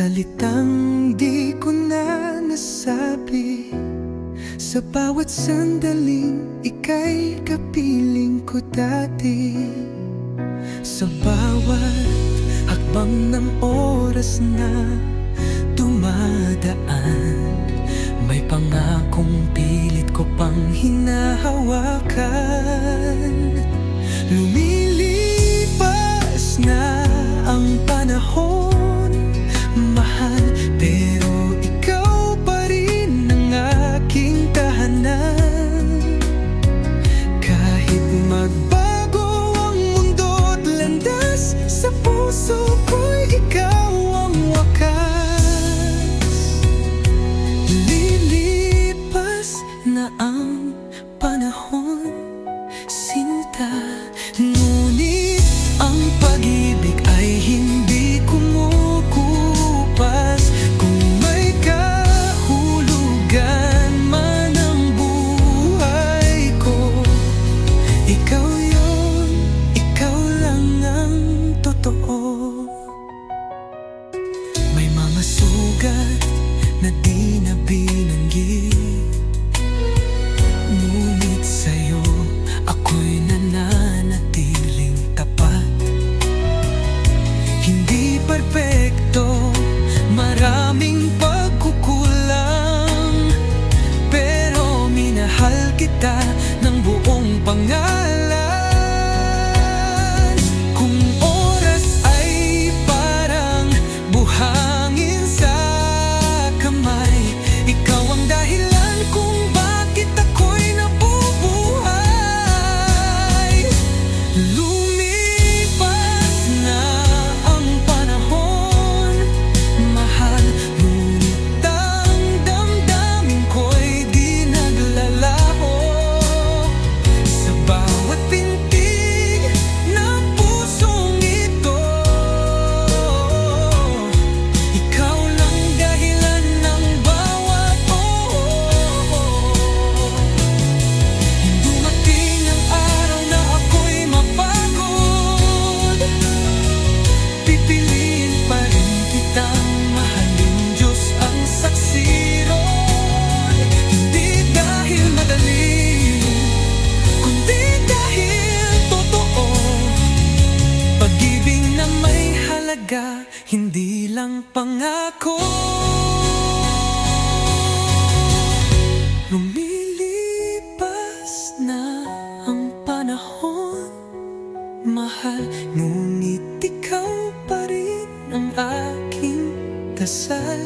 Salitang di ko na nasabi, sa bawat sandaling ika'y kapiling ko dati. Sa bawat hakbang ng oras na dumadaan, may pangakong pilit ko pang hinahawakan. Lumilipas na ang panahon, mahal, pero ikaw pa rin ang aking tahanan. Kahit magbago ang mundo't landas, sa puso ko'y ikaw ang wakas. Lilipas na ang panahon, sinta, ngunit ang pag-ibig ay hindi kumukupas. Kung may kahulugan man ang buhay ko, ikaw yun, ikaw lang ang totoo. May mga sugat na di na binanggit, ngunit sa'yo ako'y nananatiling tapat. Hindi perpekto, maraming pagkukulang, pero minahal kita ng buong pangalan. Kung oras ay parang buhangin sa kamay, ikaw ang dahilan kung bakit ako'y nabubuhay. Lumipas na ang panahon, mahal, ngunit ang damdamin ko'y di naglalaho. Sa bawat pintig ng pusong ito, ikaw lang dahilan ng bawat dumating ang araw na ako'y mapagod, pipiliin pa rin kitang mahalin, Diyos ang saksi ron. Hindi dahil madali, kundi dahil totoo. Pag-ibig na may halaga, hindi lang pangako. Lumilipas na ang panahon, mahal, ngunit ikaw pa rin ang aking dasal.